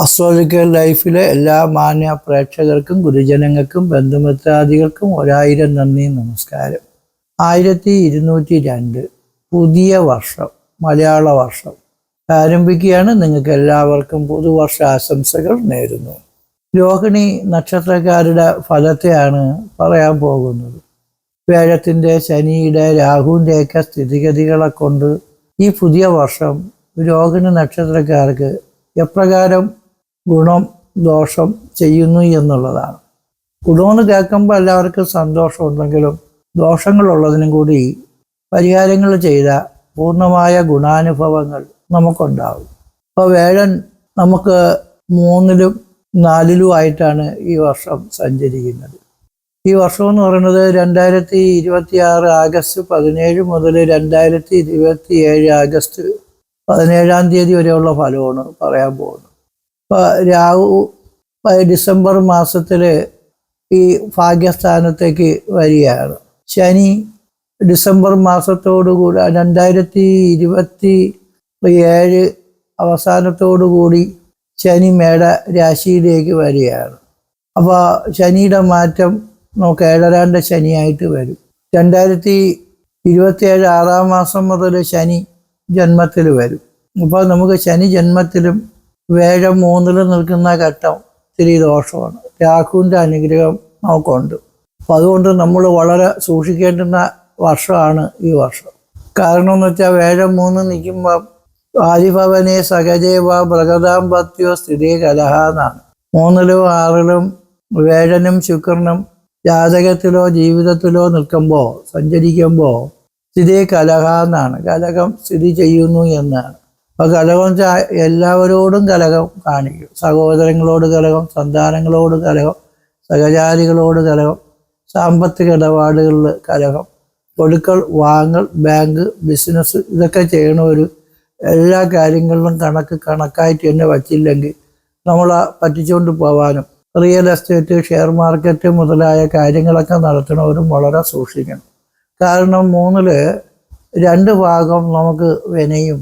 Astrological ലൈഫിലെ എല്ലാ മാന്യ പ്രേക്ഷകർക്കും ഗുരുജനങ്ങൾക്കും ബന്ധുമിത്രാദികൾക്കും 1000 നന്ദി നമസ്കാരം. 1202 പുതിയ വർഷം, മലയാള വർഷം ആരംഭിക്കുകയാണ്. നിങ്ങൾക്ക് എല്ലാവർക്കും പുതുവർഷ ആശംസകൾ നേരുന്നു. രോഹിണി നക്ഷത്രക്കാരുടെ ഫലത്തെയാണ് പറയാൻ പോകുന്നത്. വ്യാഴത്തിൻ്റെ, ശനിയുടെ, രാഹുവിൻ്റെയൊക്കെ സ്ഥിതിഗതികളെ കൊണ്ട് ഈ പുതിയ വർഷം രോഹിണി നക്ഷത്രക്കാർക്ക് എപ്രകാരം ഗുണം ദോഷം ചെയ്യുന്നു എന്നുള്ളതാണ്. ഗുണമെന്ന് കേൾക്കുമ്പോൾ എല്ലാവർക്കും സന്തോഷമുണ്ടെങ്കിലും ദോഷങ്ങളുള്ളതിനും കൂടി പരിഹാരങ്ങൾ ചെയ്ത പൂർണ്ണമായ ഗുണാനുഭവങ്ങൾ നമുക്കുണ്ടാകും. അപ്പോൾ വേഴൻ നമുക്ക് 3-ലും 4-ലും ആയിട്ടാണ് ഈ വർഷം സഞ്ചരിക്കുന്നത്. ഈ വർഷം എന്ന് പറയുന്നത് 2026 ആഗസ്റ്റ് 17 മുതൽ 2027 ആഗസ്റ്റ് 17-ാം തീയതി വരെയുള്ള ഫലമാണ് പറയാൻ പോകുന്നത്. ഇപ്പോൾ രാഹു ഡിസംബർ മാസത്തിൽ ഈ ഭാഗ്യസ്ഥാനത്തേക്ക് വരികയാണ്. ശനി ഡിസംബർ മാസത്തോടുകൂടി 2027 അവസാനത്തോടുകൂടി ശനി മേട രാശിയിലേക്ക് വരികയാണ്. അപ്പോൾ ശനിയുടെ മാറ്റം നമുക്ക് 7-ാണ്ട് ശനിയായിട്ട് വരും. 2027 6-ാം മാസം മുതൽ ശനി ജന്മത്തിൽ വരും. അപ്പോൾ നമുക്ക് ശനി ജന്മത്തിലും വേഴം 3-ൽ നിൽക്കുന്ന ഘട്ടം ഇത്തിരി ദോഷമാണ്. രാഹുവിൻ്റെ അനുഗ്രഹം നമുക്കുണ്ട്. അപ്പോൾ അതുകൊണ്ട് നമ്മൾ വളരെ സൂക്ഷിക്കേണ്ടുന്ന വർഷമാണ് ഈ വർഷം. കാരണം എന്ന് വെച്ചാൽ വേഴം 3 നിൽക്കുമ്പോൾ ആദിഭവനെ സഹജേവ ബൃഹദാമ്പത്യോ സ്ഥിതി കലഹ എന്നാണ്. 3-ലും 6-ലും വേഴനും ശുക്രനും ജാതകത്തിലോ ജീവിതത്തിലോ നിൽക്കുമ്പോൾ, സഞ്ചരിക്കുമ്പോൾ സ്ഥിതി കലഹ എന്നാണ്. കലഹം സ്ഥിതി ചെയ്യുന്നു എന്നാണ്. അപ്പോൾ കലഹം വെച്ചാൽ എല്ലാവരോടും കലഹം കാണിക്കും. സഹോദരങ്ങളോട് കലഹം, സന്താനങ്ങളോട് കലഹം, സഹചാരികളോട് കലഹം, സാമ്പത്തിക ഇടപാടുകളിൽ കലഹം, കൊടുക്കൽ വാങ്ങൽ, ബാങ്ക്, ബിസിനസ് ഇതൊക്കെ ചെയ്യണവർ എല്ലാ കാര്യങ്ങളിലും കണക്കായിട്ട് തന്നെ വച്ചില്ലെങ്കിൽ നമ്മളെ പറ്റിച്ചുകൊണ്ട് പോകാനും റിയൽ എസ്റ്റേറ്റ്, ഷെയർ മാർക്കറ്റ് മുതലായ കാര്യങ്ങളൊക്കെ നടത്തണവരും വളരെ സൂക്ഷിക്കണം. കാരണം 3-ൽ 2 ഭാഗം നമുക്ക് വിനയും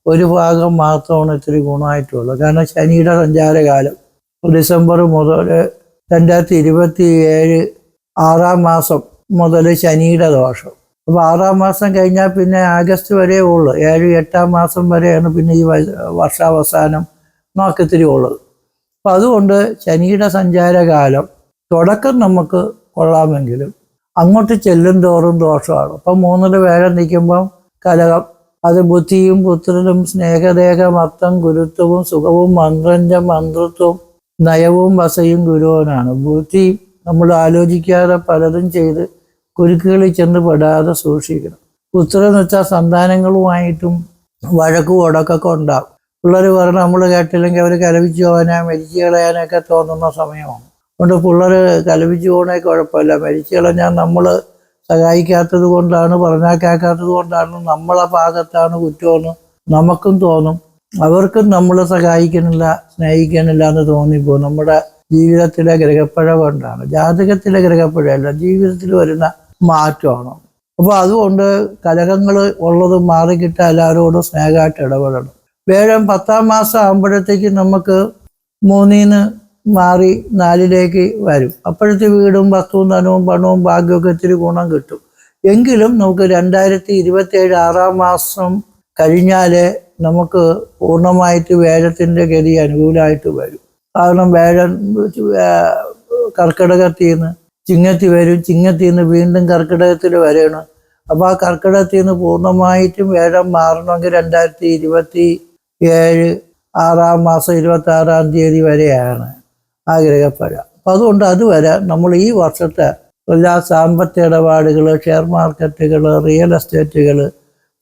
1 ഭാഗം മാത്രമാണ് ഇത്തിരി ഗുണമായിട്ടുള്ളത്. കാരണം ശനിയുടെ സഞ്ചാരകാലം ഡിസംബർ മുതൽ 2027 6-ാം മാസം മുതൽ ശനിയുടെ ദോഷം. അപ്പോൾ 6-ാം മാസം കഴിഞ്ഞാൽ പിന്നെ ആഗസ്റ്റ് വരെ ഉള്ളു. 7-8-ാം മാസം വരെയാണ് പിന്നെ ഈ വർഷാവസാനം നമുക്കിത്തിരി ഉള്ളത്. അപ്പം അതുകൊണ്ട് ശനിയുടെ സഞ്ചാരകാലം തുടക്കം നമുക്ക് കൊള്ളാമെങ്കിലും അങ്ങോട്ട് ചെല്ലും തോറും ദോഷമാണ്. അപ്പം 3-ൽ വേഴം നിൽക്കുമ്പം കലഹം, അത് ബുദ്ധിയും പുത്രനും സ്നേഹദേഹം അർത്ഥം ഗുരുത്വവും സുഖവും മന്ത്രത്വവും നയവും വസയും ഗുരുവനാണ്. ബുദ്ധി നമ്മൾ ആലോചിക്കാതെ പലതും ചെയ്ത് കുരുക്കുകളിൽ ചെന്ന് പെടാതെ സൂക്ഷിക്കണം. പുത്രന്ന് വെച്ചാൽ സന്താനങ്ങളുമായിട്ടും വഴക്കും ഉടക്കൊക്കെ ഉണ്ടാകും. പിള്ളേർ പറഞ്ഞ് നമ്മൾ കേട്ടില്ലെങ്കിൽ അവർ കലപിച്ച് പോകാനോ മരിച്ചു കളയാനൊക്കെ തോന്നുന്ന സമയമാണ്. അതുകൊണ്ട് പിള്ളേർ കലപിച്ച് പോകണേ കുഴപ്പമില്ല. മരിച്ചു കളഞ്ഞാൽ നമ്മൾ സഹായിക്കാത്തത് കൊണ്ടാണ്, പറഞ്ഞാൽ കേൾക്കാത്തത് കൊണ്ടാണ്, നമ്മളെ ഭാഗത്താണ് കുറ്റമെന്ന് നമുക്കും തോന്നും. അവർക്കും നമ്മൾ സഹായിക്കണില്ല, സ്നേഹിക്കണില്ല എന്ന് തോന്നിപ്പോകും. നമ്മുടെ ജീവിതത്തിലെ ഗ്രഹപ്പിഴ കൊണ്ടാണ്. ജാതകത്തിലെ ഗ്രഹപ്പിഴയല്ല, ജീവിതത്തിൽ വരുന്ന മാറ്റമാണ്. അപ്പോൾ അതുകൊണ്ട് കലഹങ്ങൾ ഉള്ളത് മാറിക്കിട്ടാൽ എല്ലാവരോടും സ്നേഹമായിട്ട് ഇടപെടണം. വേഴം 10-ാം മാസം ആകുമ്പോഴത്തേക്ക് നമുക്ക് 3-ന്ന് മാറി 4-ലേക്ക് വരും. അപ്പോഴത്തെ വീടും വസ്തുവും ധനവും പണവും ഭാഗ്യമൊക്കെ ഇത്തിരി ഗുണം കിട്ടും. എങ്കിലും നമുക്ക് 2027 6-ാം മാസം കഴിഞ്ഞാലേ നമുക്ക് പൂർണ്ണമായിട്ട് വേഴത്തിൻ്റെ ഗതി അനുകൂലമായിട്ട് വരും. കാരണം വേഴൻ കർക്കിടകത്തിൽ നിന്ന് ചിങ്ങത്തിൽ വരും, ചിങ്ങത്തിൽ നിന്ന് വീണ്ടും കർക്കിടകത്തിൽ വരണം. അപ്പോൾ ആ കർക്കിടകത്തിൽ നിന്ന് പൂർണ്ണമായിട്ടും വേഴം മാറണമെങ്കിൽ 2027 6-ാം മാസം 26-ാം തീയതി വരെയാണ് ആ ഗ്രഹപ്പഴ. അപ്പം അതുകൊണ്ട് അതുവരെ നമ്മൾ ഈ വർഷത്തെ എല്ലാ സാമ്പത്തിക ഇടപാടുകൾ, ഷെയർ മാർക്കറ്റുകൾ, റിയൽ എസ്റ്റേറ്റുകൾ,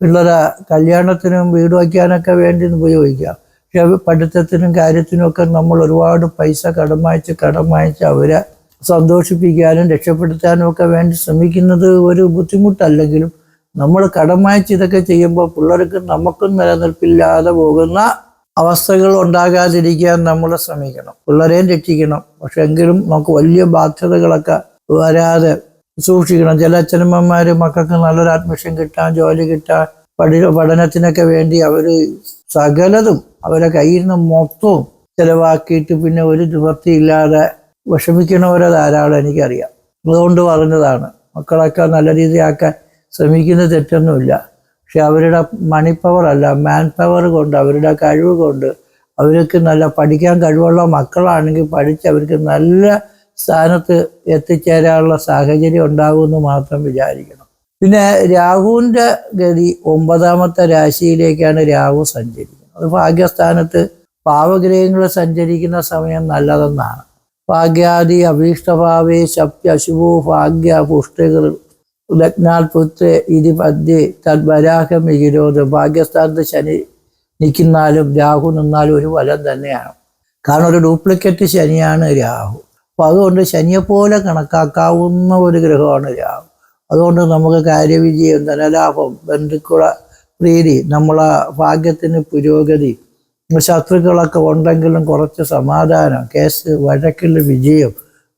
പിള്ളേരെ കല്യാണത്തിനും വീട് വയ്ക്കാനൊക്കെ വേണ്ടി ഉപയോഗിക്കാം. പക്ഷെ പഠിത്തത്തിനും കാര്യത്തിനുമൊക്കെ നമ്മൾ ഒരുപാട് പൈസ കടം വാങ്ങിച്ച് അവരെ സന്തോഷിപ്പിക്കാനും രക്ഷപ്പെടുത്താനും ഒക്കെ വേണ്ടി ശ്രമിക്കുന്നത് ഒരു ബുദ്ധിമുട്ടല്ലെങ്കിലും നമ്മൾ കടം വാങ്ങിച്ച് ഇതൊക്കെ ചെയ്യുമ്പോൾ പിള്ളേർക്ക് നമുക്കും നിലനിൽപ്പില്ലാതെ പോകുന്ന അവസ്ഥകൾ ഉണ്ടാകാതിരിക്കാൻ നമ്മൾ ശ്രമിക്കണം. പിള്ളേരെയും രക്ഷിക്കണം. പക്ഷെ എങ്കിലും നമുക്ക് വലിയ ബാധ്യതകളൊക്കെ വരാതെ സൂക്ഷിക്കണം. ചില അച്ഛനമ്മമാർ മക്കൾക്ക് നല്ലൊരു അഡ്മിഷൻ കിട്ടാൻ, ജോലി കിട്ടാൻ, പഠനത്തിനൊക്കെ വേണ്ടി അവർ സകലതും അവരെ കയ്യിൽ നിന്ന് മൊത്തവും ചിലവാക്കിയിട്ട് പിന്നെ ഒരു നിവൃത്തിയില്ലാതെ വിഷമിക്കണവരെ ധാരാളം എനിക്കറിയാം. അതുകൊണ്ട് പറഞ്ഞതാണ്, മക്കളൊക്കെ നല്ല രീതിയാക്കാൻ ശ്രമിക്കുന്ന തെറ്റൊന്നുമില്ല. പക്ഷെ അവരുടെ മണി പവർ അല്ല, മാൻ പവർ കൊണ്ട്, അവരുടെ കഴിവ് കൊണ്ട് അവർക്ക് നല്ല പഠിക്കാൻ കഴിവുള്ള മക്കളാണെങ്കിൽ പഠിച്ച് അവർക്ക് നല്ല സ്ഥാനത്ത് എത്തിച്ചേരാനുള്ള സാഹചര്യം ഉണ്ടാകുമെന്ന് മാത്രം വിചാരിക്കണം. പിന്നെ രാഹുവിൻ്റെ ഗതി 9ാമത്തെ രാശിയിലേക്കാണ് രാഹു സഞ്ചരിക്കുന്നത്. അത് ഭാഗ്യസ്ഥാനത്ത് പാവഗ്രഹങ്ങൾ സഞ്ചരിക്കുന്ന സമയം നല്ലതെന്നാണ്. ഭാഗ്യാദി അഭീഷ്ടഭാവേ ശപ്യ അശുഭോ ഭാഗ്യ പുഷ്ടികൾ ലഗ്നാൽ പുത്രേ ഇതി പദ്യേ തദ്വരാഹം വിരോധ. ഭാഗ്യസ്ഥാനത്ത് ശനി നിൽക്കുന്നാലും രാഹു നിന്നാലും ഒരു ഫലം തന്നെയാണ്. കാരണം ഒരു ഡ്യൂപ്ലിക്കേറ്റ് ശനിയാണ് രാഹു. അപ്പോൾ അതുകൊണ്ട് ശനിയെപ്പോലെ കണക്കാക്കാവുന്ന ഒരു ഗ്രഹമാണ് രാഹു. അതുകൊണ്ട് നമുക്ക് കാര്യവിജയം, ധനലാഭം, ബന്ധുക്കള പ്രീതി, നമ്മളെ ഭാഗ്യത്തിന് പുരോഗതി, ശത്രുക്കളൊക്കെ ഉണ്ടെങ്കിലും കുറച്ച് സമാധാനം, കേസ് വഴക്കിൽ വിജയം,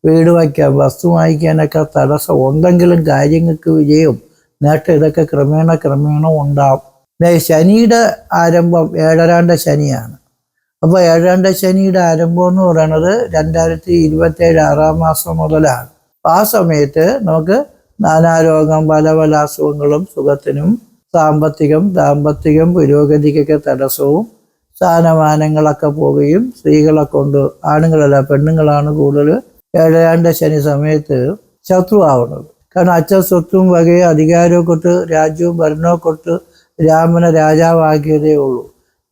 വീട് വയ്ക്കാൻ, വസ്തു വാങ്ങിക്കാനൊക്കെ തടസ്സം ഉണ്ടെങ്കിലും കാര്യങ്ങൾക്ക് വിജയം, നേട്ടം, ഇതൊക്കെ ക്രമേണ ഉണ്ടാവും. ശനിയുടെ ആരംഭം 7ാണ്ട ശനിയാണ്. അപ്പോൾ 7ാണ്ട ശനിയുടെ ആരംഭം എന്ന് പറയുന്നത് 2027 6ാം മാസം മുതലാണ്. ആ സമയത്ത് നമുക്ക് നാനാരോഗം, പല പല അസുഖങ്ങളും, സുഖത്തിനും സാമ്പത്തികം പുരോഗതിക്കൊക്കെ തടസ്സവും, സ്ഥാനമാനങ്ങളൊക്കെ പോവുകയും, സ്ത്രീകളെ കൊണ്ട്, ആണുങ്ങളല്ല പെണ്ണുങ്ങളാണ് കൂടുതൽ 7ാണ്ട ശനി സമയത്ത് ശത്രുവാവുന്നത്. കാരണം അച്ഛൻ സ്വത്തും വകയും അധികാരവും കൊട്ട്, രാജ്യവും ഭരണവും കൊട്ട് രാമനെ രാജാവാക്കിയതേ ഉള്ളൂ,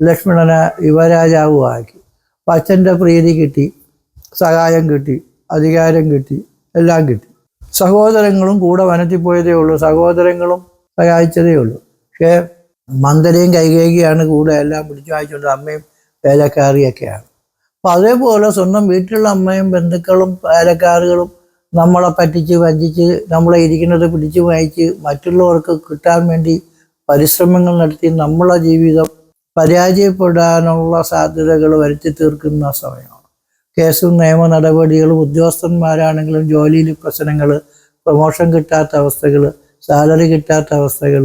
ലക്ഷ്മണനെ യുവരാജാവും ആക്കി. അപ്പം അച്ഛൻ്റെ പ്രീതി കിട്ടി, സഹായം കിട്ടി, അധികാരം കിട്ടി, എല്ലാം കിട്ടി. സഹോദരങ്ങളും കൂടെ വനത്തിൽ പോയതേ ഉള്ളൂ, സഹോദരങ്ങളും സഹായിച്ചതേ ഉള്ളൂ. പക്ഷേ മന്ദരയും കൈകേകിയാണ് കൂടെ എല്ലാം പിടിച്ചു വായിച്ചുകൊണ്ട്, അമ്മയും വേലക്കാരിയൊക്കെയാണ്. അപ്പം അതേപോലെ സ്വന്തം വീട്ടിലുള്ള അമ്മയും ബന്ധുക്കളും വേലക്കാരുകളും നമ്മളെ പറ്റിച്ച് വഞ്ചിച്ച് നമ്മളെ ഇരിക്കുന്നത് പിടിച്ചു വായിച്ച് മറ്റുള്ളവർക്ക് കിട്ടാൻ വേണ്ടി പരിശ്രമങ്ങൾ നടത്തി നമ്മളെ ജീവിതം പരാജയപ്പെടാനുള്ള സാധ്യതകൾ വരുത്തി തീർക്കുന്ന സമയമാണ്. കേസും നിയമ നടപടികളും, ഉദ്യോഗസ്ഥന്മാരാണെങ്കിലും ജോലിയിൽ പ്രശ്നങ്ങൾ, പ്രൊമോഷൻ കിട്ടാത്ത അവസ്ഥകൾ, സാലറി കിട്ടാത്ത അവസ്ഥകൾ,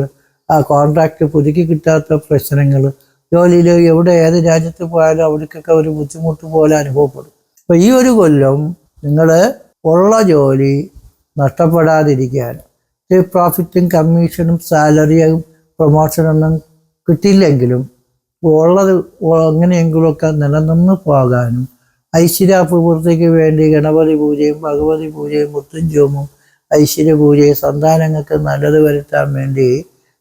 ആ കോൺട്രാക്റ്റ് പുതുക്കി കിട്ടാത്ത പ്രശ്നങ്ങൾ, ജോലിയിൽ എവിടെ ഏത് രാജ്യത്ത് പോയാലും അവർക്കൊക്കെ ഒരു ബുദ്ധിമുട്ട് പോലെ അനുഭവപ്പെടും. അപ്പോൾ ഈ ഒരു കൊല്ലം നിങ്ങൾ ഉള്ള ജോലി നഷ്ടപ്പെടാതിരിക്കാൻ, പ്രോഫിറ്റും കമ്മീഷനും സാലറിയും പ്രൊമോഷനൊന്നും കിട്ടിയില്ലെങ്കിലും ഉള്ളത് എങ്ങനെയെങ്കിലുമൊക്കെ നിലനിന്ന് പോകാനും, ഐശ്വര്യാഭിവൃദ്ധിക്ക് വേണ്ടി ഗണപതി പൂജയും ഭഗവതി പൂജയും മൃത്യുഞ്ജോമും ഐശ്വര്യ പൂജയും, സന്താനങ്ങൾക്ക് നല്ലത് വരുത്താൻ വേണ്ടി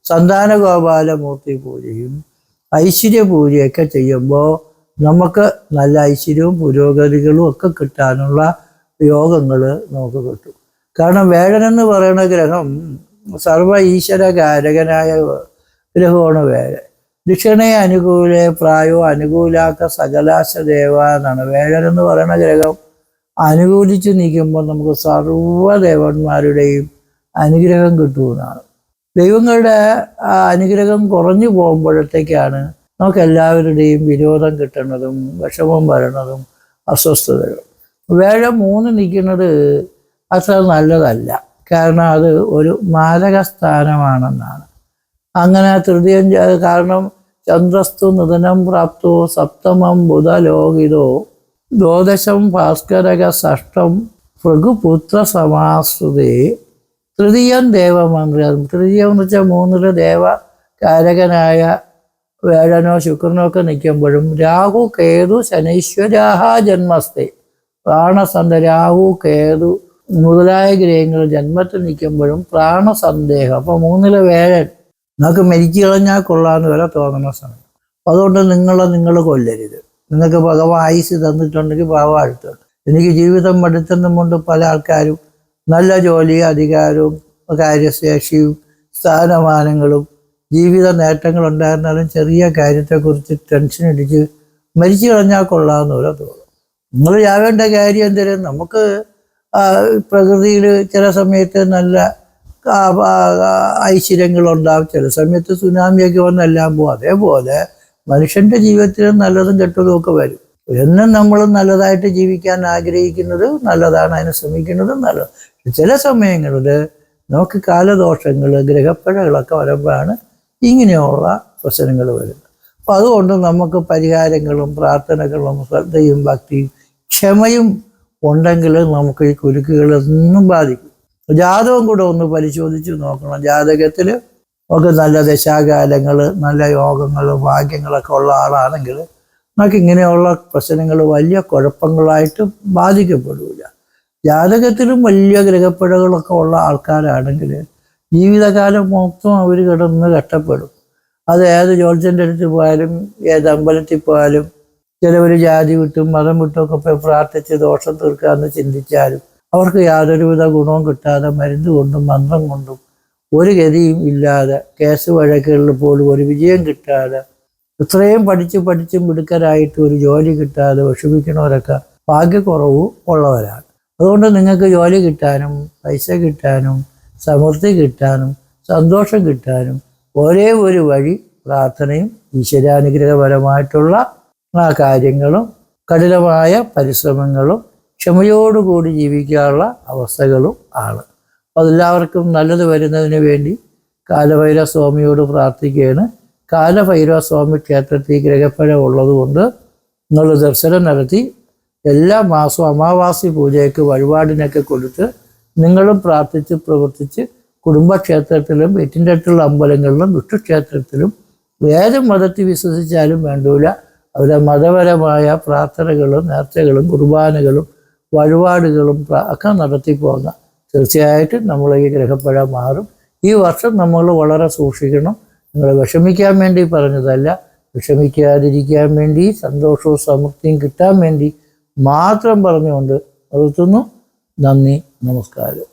സന്താനഗോപാലമൂർത്തി പൂജയും ഐശ്വര്യ പൂജയൊക്കെ ചെയ്യുമ്പോൾ നമുക്ക് നല്ല ഐശ്വര്യവും പുരോഗതികളും ഒക്കെ കിട്ടാനുള്ള യോഗങ്ങൾ നമുക്ക് കിട്ടും. കാരണം വേഴനെന്ന് പറയുന്ന ഗ്രഹം സർവ ഈശ്വരകാരകനായ ഗ്രഹമാണ് വേഴൻ. ദിക്ഷണേ അനുകൂലേ പ്രായോ അനുകൂലാക്ക സകലാശ ദേവ എന്നാണ്. വേഴനെന്ന് പറയുന്ന ഗ്രഹം അനുകൂലിച്ച് നിൽക്കുമ്പോൾ നമുക്ക് സർവ്വദേവന്മാരുടെയും അനുഗ്രഹം കിട്ടുമെന്നാണ്. ദൈവങ്ങളുടെ അനുഗ്രഹം കുറഞ്ഞു പോകുമ്പോഴത്തേക്കാണ് നമുക്ക് എല്ലാവരുടെയും വിരോധം കിട്ടുന്നതും വിഷമം വരണതും അസ്വസ്ഥതകളും. വേഴം 3 നിൽക്കുന്നത് അത്ര നല്ലതല്ല. കാരണം അത് ഒരു മാരകസ്ഥാനമാണെന്നാണ്. അങ്ങനെ തൃതീയം, കാരണം ചന്ദ്രസ്തു നിധനം പ്രാപ്തോ സപ്തമം ബുധലോകിതോ ദ്വാദശം ഭാസ്കരക ഷഷ്ടം ഭൃഗുപുത്ര സമാശ്രുതേ. തൃതീയം ദേവമന്ത്രം. തൃതീയം എന്ന് വെച്ചാൽ 3 ദേവകാരകനായ വേഴനോ ശുക്രനോ ഒക്കെ നിൽക്കുമ്പോഴും രാഹു കേതു ശനൈശ്വരാഹ ജന്മസ്ഥേ. പ്രാണസന്ധ രാഹു കേതു മുതലായ ഗ്രഹങ്ങൾ ജന്മത്തിൽ നിൽക്കുമ്പോഴും പ്രാണസന്ദേഹം. അപ്പോൾ 3 വേഴൻ നിങ്ങൾക്ക് മരിച്ചു കളഞ്ഞാൽ കൊള്ളാമെന്ന് വരെ തോന്നുന്ന സമയം. അതുകൊണ്ട് നിങ്ങൾ കൊല്ലരുത്. നിങ്ങൾക്ക് ഭഗവാൻ ആയുസ് തന്നിട്ടുണ്ടെങ്കിൽ ഭഗവാൻ അടുത്തുണ്ട്. എനിക്ക് ജീവിതം മടുത്തെന്നും കൊണ്ട് പല ആൾക്കാരും നല്ല ജോലി, അധികാരവും കാര്യശേഷിയും സ്ഥാനമാനങ്ങളും ജീവിത നേട്ടങ്ങളുണ്ടായിരുന്നാലും ചെറിയ കാര്യത്തെക്കുറിച്ച് ടെൻഷൻ അടിച്ച് മരിച്ചു കളഞ്ഞാൽ കൊള്ളാമെന്ന് വരെ തോന്നും. നിങ്ങൾ ചാവേണ്ട കാര്യം എന്തേലും, നമുക്ക് പ്രകൃതിയിൽ ചില സമയത്ത് നല്ല ഐശ്വര്യങ്ങളുണ്ടാവും, ചില സമയത്ത് സുനാമിയൊക്കെ വന്നെല്ലാം പോകും. അതേപോലെ മനുഷ്യൻ്റെ ജീവിതത്തിൽ നല്ലതും കെട്ടതും ഒക്കെ വരും. എന്നും നമ്മൾ നല്ലതായിട്ട് ജീവിക്കാൻ ആഗ്രഹിക്കുന്നത് നല്ലതാണ്, അതിനെ ശ്രമിക്കുന്നതും നല്ലത്. ചില സമയങ്ങളിൽ നമുക്ക് കാലദോഷങ്ങൾ, ഗ്രഹപ്പിഴകളൊക്കെ വരുമ്പോഴാണ് ഇങ്ങനെയുള്ള പ്രശ്നങ്ങൾ വരുന്നത്. അപ്പം അതുകൊണ്ട് നമുക്ക് പരിഹാരങ്ങളും പ്രാർത്ഥനകളും ശ്രദ്ധയും ഭക്തിയും ക്ഷമയും ഉണ്ടെങ്കിൽ നമുക്ക് ഈ കുരുക്കുകളൊന്നും ബാധിക്കും. ജാതകം കൂടെ ഒന്ന് പരിശോധിച്ച് നോക്കണം. ജാതകത്തിൽ ഒക്കെ നല്ല ദശാകാലങ്ങൾ, നല്ല യോഗങ്ങൾ, ഭാഗ്യങ്ങളൊക്കെ ഉള്ള ആളാണെങ്കിൽ നമുക്ക് ഇങ്ങനെയുള്ള പ്രശ്നങ്ങൾ വലിയ കുഴപ്പങ്ങളായിട്ട് ബാധിക്കപ്പെടില്ല. ജാതകത്തിലും വലിയ ഗ്രഹപ്പിഴകളൊക്കെ ഉള്ള ആൾക്കാരാണെങ്കിൽ ജീവിതകാലം മൊത്തം അവർ കിടന്ന് കഷ്ടപ്പെടും. അത് ഏത് ജ്യോത്സ്യൻ്റെ അടുത്ത് പോയാലും ഏത് അമ്പലത്തിൽ പോയാലും ചിലവർ ജാതി വിട്ടും മതം വിട്ടുമൊക്കെ പോയി പ്രാർത്ഥിച്ച് ദോഷം തീർക്കാമെന്ന് ചിന്തിച്ചാലും അവർക്ക് യാതൊരുവിധ ഗുണവും കിട്ടാതെ മരുന്ന് കൊണ്ടും മന്ത്രം കൊണ്ടും ഒരു ഗതിയും ഇല്ലാതെ കേസ് വഴക്കുകളിൽ പോലും ഒരു വിജയം കിട്ടാതെ ഇത്രയും പഠിച്ചും മിടുക്കരായിട്ട് ഒരു ജോലി കിട്ടാതെ വിഷമിക്കുന്നവരൊക്കെ ഭാഗ്യക്കുറവും ഉള്ളവരാണ്. അതുകൊണ്ട് നിങ്ങൾക്ക് ജോലി കിട്ടാനും പൈസ കിട്ടാനും സമൃദ്ധി കിട്ടാനും സന്തോഷം കിട്ടാനും ഒരേ ഒരു വഴി പ്രാർത്ഥനയും ഈശ്വരാനുഗ്രഹപരമായിട്ടുള്ള ആ കാര്യങ്ങളും കഠിനമായ പരിശ്രമങ്ങളും ക്ഷമയോടുകൂടി ജീവിക്കാനുള്ള അവസ്ഥകളും ആണ്. അപ്പോൾ അതെല്ലാവർക്കും നല്ലത് വരുന്നതിന് വേണ്ടി കാലഭൈരവ സ്വാമിയോട് പ്രാർത്ഥിക്കുകയാണ്. കാലഭൈരവ സ്വാമി ക്ഷേത്രത്തിൽ ഗ്രഹപ്പിഴ ഉള്ളതുകൊണ്ട് നിങ്ങൾ ദർശനം നടത്തി എല്ലാ മാസവും അമാവാസി പൂജയ്ക്ക് വഴിപാടിനൊക്കെ കൊടുത്ത് നിങ്ങളും പ്രാർത്ഥിച്ച് പ്രവർത്തിച്ച് കുടുംബക്ഷേത്രത്തിലും വീട്ടിൻ്റെ അടുത്തുള്ള അമ്പലങ്ങളിലും വിഷ്ണുക്ഷേത്രത്തിലും ഏത് മതത്തിൽ വിശ്വസിച്ചാലും വേണ്ടൂല അവരുടെ മതപരമായ പ്രാർത്ഥനകളും നേർച്ചകളും കുർബാനകളും വഴിപാടുകളും ഒക്കെ നടത്തി പോകുന്ന തീർച്ചയായിട്ടും നമ്മൾ ഈ ഗ്രഹപ്പിഴ മാറും. ഈ വർഷം നമ്മൾ വളരെ സൂക്ഷിക്കണം. നിങ്ങൾ വിഷമിക്കാൻ വേണ്ടി പറഞ്ഞതല്ല, വിഷമിക്കാതിരിക്കാൻ വേണ്ടി സന്തോഷവും സമൃദ്ധിയും കിട്ടാൻ വേണ്ടി മാത്രം പറഞ്ഞുകൊണ്ട് നിർത്തുന്നു. നന്ദി, നമസ്കാരം.